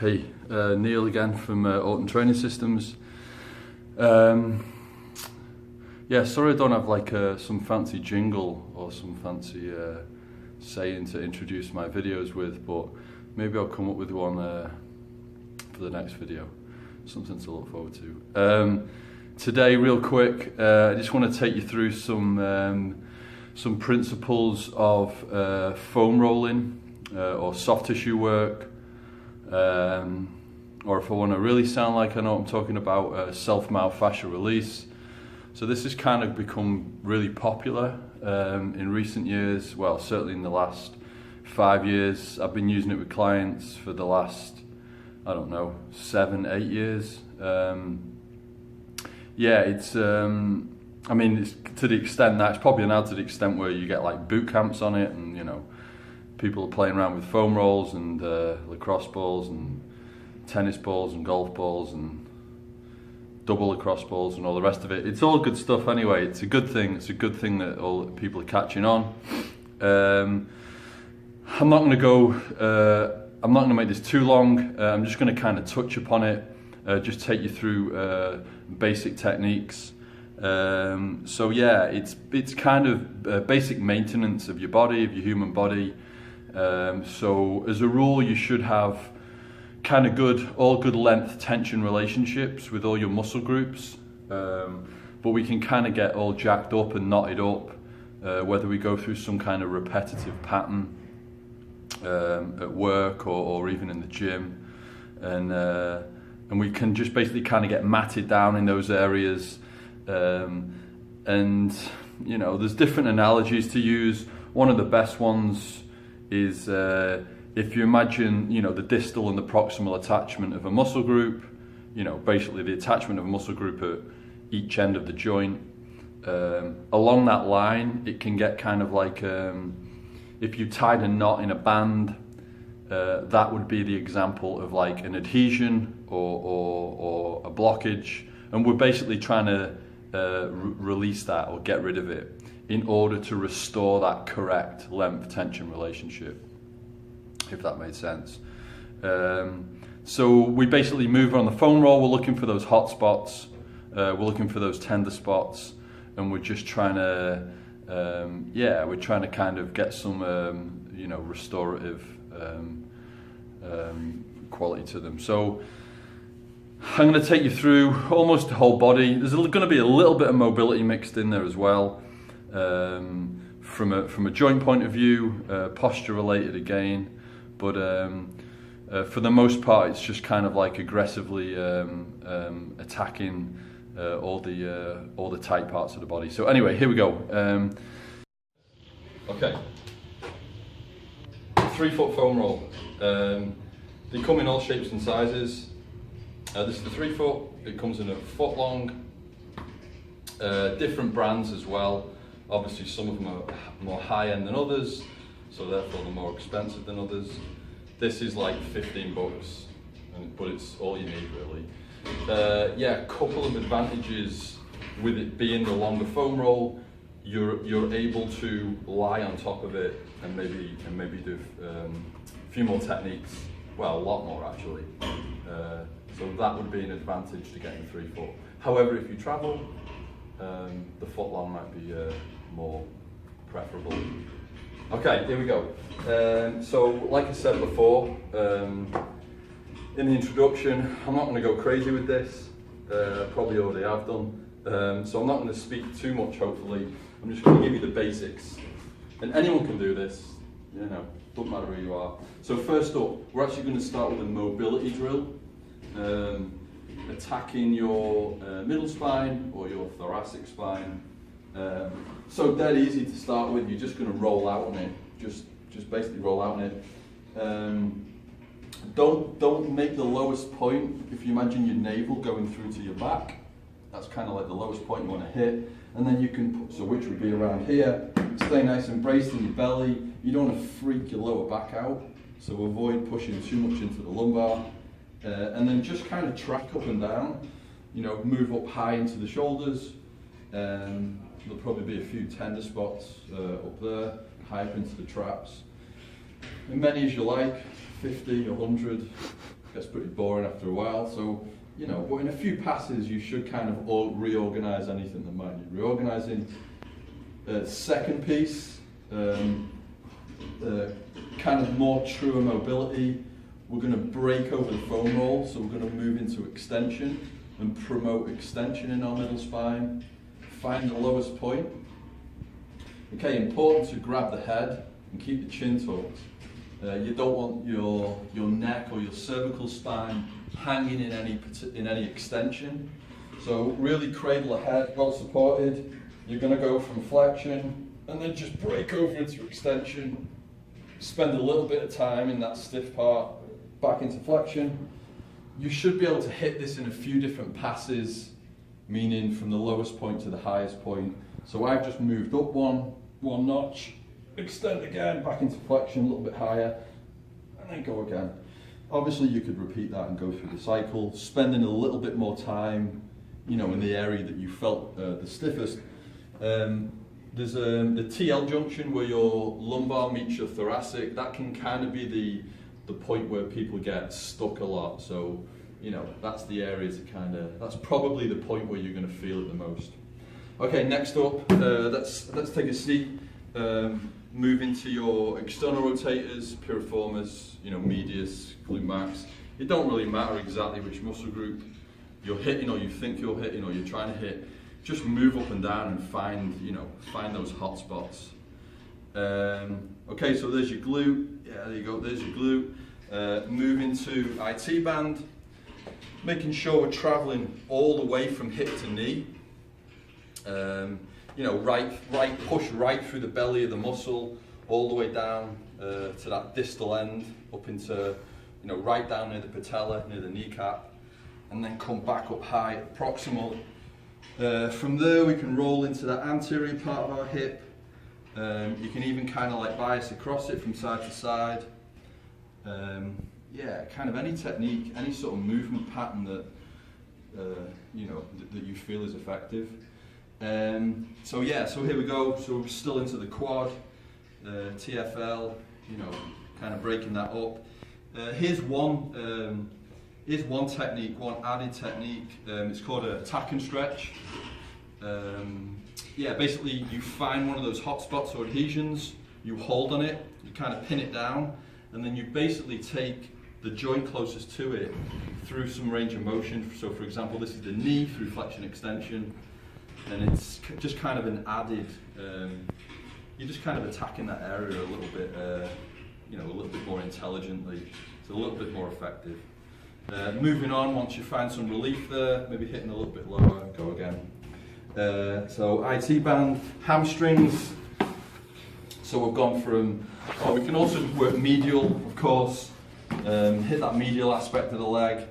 Hey, Neil again from Orton Training Systems. Yeah, sorry I don't have like some fancy jingle or some fancy saying to introduce my videos with, but maybe I'll come up with one for the next video. Something to look forward to. Today, real quick, I just want to take you through some principles of foam rolling or soft tissue work. Or if I want to really sound like I know what I'm talking about, self-myofascial release. So this has kind of become really popular in recent years. Well, certainly in the last 5 years. I've been using it with clients for the last, I don't know, 7, 8 years. Yeah, it's, I mean, it's to the extent that, it's probably now to the extent where you get like boot camps on it, and you know, people are playing around with foam rolls and lacrosse balls and tennis balls and golf balls and double lacrosse balls and all the rest of it. It's all good stuff anyway. It's a good thing. It's a good thing that all people are catching on. I'm not going to go. I'm not going to make this too long. I'm just going to kind of touch upon it. Just take you through basic techniques. So yeah, it's kind of basic maintenance of your body, of your human body. So as a rule, you should have kind of all good length tension relationships with all your muscle groups, but we can kind of get all jacked up and knotted up whether we go through some kind of repetitive pattern at work or even in the gym, and we can just basically kind of get matted down in those areas, and you know, there's different analogies to use. One of the best ones is if you imagine, you know, the distal and the proximal attachment of a muscle group, you know, basically the attachment of a muscle group at each end of the joint. Along that line, it can get kind of like, if you tied a knot in a band, that would be the example of like an adhesion or a blockage, and we're basically trying to release that or get rid of it in order to restore that correct length tension relationship, if that made sense. So we basically move on the foam roll. We're looking for those hot spots, we're looking for those tender spots, and we're just trying to, yeah, we're trying to kind of get some, you know, restorative quality to them. So I'm going to take you through almost the whole body. There's going to be a little bit of mobility mixed in there as well. From a joint point of view, posture related again, but for the most part, it's just kind of like aggressively attacking all the tight parts of the body. So anyway, here we go. Okay, 3-foot foam roll. They come in all shapes and sizes. This is the 3-foot. It comes in a foot long. Different brands as well. Obviously, some of them are more high-end than others, so therefore they're more expensive than others. This is like 15 bucks, but it's all you need really. Yeah, a couple of advantages with it being the longer foam roll. You're able to lie on top of it and maybe do a few more techniques. Well, a lot more actually. So that would be an advantage to getting 3-foot. However, if you travel, the foot long might be more preferable. Okay, here we go. So like I said before, in the introduction, I'm not going to go crazy with this, probably already have done, so I'm not going to speak too much hopefully. I'm just going to give you the basics, and anyone can do this, you know, doesn't matter who you are. So first up, we're actually going to start with a mobility drill, attacking your middle spine or your thoracic spine. So dead easy to start with. You're just going to roll out on it. Just basically roll out on it. Don't make the lowest point. If you imagine your navel going through to your back, that's kind of like the lowest point you want to hit. And then you can put, so which would be around here. Stay nice and braced in your belly. You don't want to freak your lower back out. So avoid pushing too much into the lumbar. And then just kind of track up and down, you know, move up high into the shoulders. There'll probably be a few tender spots up there, high up into the traps. As many as you like, 50, 100, gets pretty boring after a while. So, you know, but in a few passes you should kind of reorganize anything that might need reorganizing. Second piece, kind of more truer mobility. We're going to break over the foam roll, so we're going to move into extension and promote extension in our middle spine. Find the lowest point. Okay, important to grab the head and keep the chin tucked. You don't want your neck or your cervical spine hanging in any extension. So really cradle the head, well supported. You're going to go from flexion and then just break over into extension. Spend a little bit of time in that stiff part, back into flexion. You should be able to hit this in a few different passes, meaning from the lowest point to the highest point. So I've just moved up one notch, extend again, back into flexion, a little bit higher, and then go again. Obviously you could repeat that and go through the cycle, spending a little bit more time, you know, in the area that you felt the stiffest. There's the TL junction where your lumbar meets your thoracic. That can kind of be the point where people get stuck a lot. So, you know, that's the area to that's probably the point where you're going to feel it the most. Okay, next up, let's take a seat. Move into your external rotators, piriformis, you know, medius, glute max. It don't really matter exactly which muscle group you're hitting or you think you're hitting or you're trying to hit. Just move up and down and find those hot spots. Okay, so there's your glute. Yeah, there you go. There's your glute. Move into IT band, making sure we're traveling all the way from hip to knee. You know, push right through the belly of the muscle, all the way down to that distal end, up into, you know, right down near the patella, near the kneecap, and then come back up high at the proximal. From there we can roll into the anterior part of our hip. You can even kind of like bias across it from side to side. Yeah, kind of any technique, any sort of movement pattern that you know that you feel is effective. So yeah, so here we go. So we're still into the quad, TFL. You know, kind of breaking that up. Here's one technique, one added technique. It's called a attack and stretch. Yeah, basically you find one of those hot spots or adhesions, you hold on it, you kind of pin it down, and then you basically take the joint closest to it through some range of motion. So for example, this is the knee through flexion extension, and it's just kind of an added, you're just kind of attacking that area a little bit, you know, a little bit more intelligently. It's a little bit more effective. Moving on, once you find some relief there, maybe hitting a little bit lower, go again. So IT band, hamstrings. So we've gone from, we can also work medial, of course, hit that medial aspect of the leg.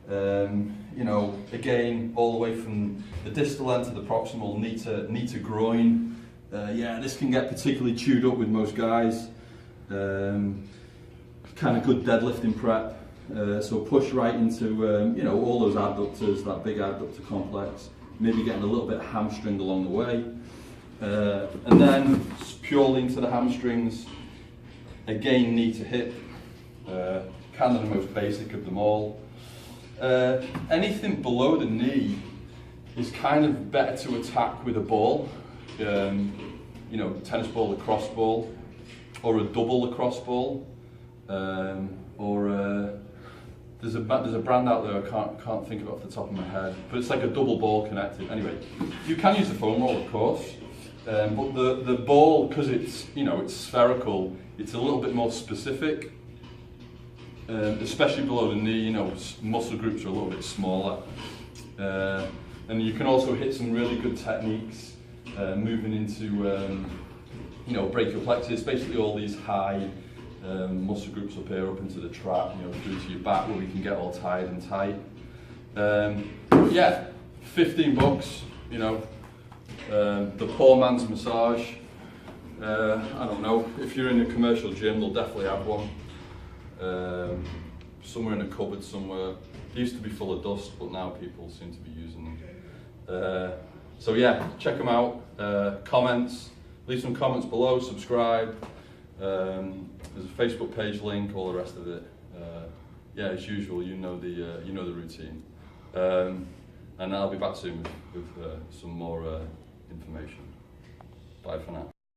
You know, again, all the way from the distal end to the proximal, knee to groin. Yeah, this can get particularly chewed up with most guys. Kind of good deadlifting prep. So push right into you know, all those adductors, that big adductor complex. Maybe getting a little bit hamstringed along the way. And then purely into the hamstrings. Again, knee to hip. Kind of the most basic of them all. Anything below the knee is kind of better to attack with a ball. You know, tennis ball, lacrosse ball, or a double lacrosse ball, or there's a brand out there I can't think of it off the top of my head, but it's like a double ball connected. Anyway, you can use the foam roll, of course, but the ball, because it's, you know, it's spherical, it's a little bit more specific. Especially below the knee, you know, muscle groups are a little bit smaller. And you can also hit some really good techniques, moving into, you know, brachioplex, basically all these high muscle groups up here, up into the trap, you know, through to your back where we can get all tired and tight. Yeah, $15, you know, the poor man's massage. I don't know, if you're in a commercial gym, they'll definitely have one. Somewhere in a cupboard somewhere. They used to be full of dust, but now people seem to be using them. So yeah, check them out. Comments, leave some comments below, subscribe. There's a Facebook page link, all the rest of it. yeah, as usual, you know the routine, and I'll be back soon with some more information. Bye for now.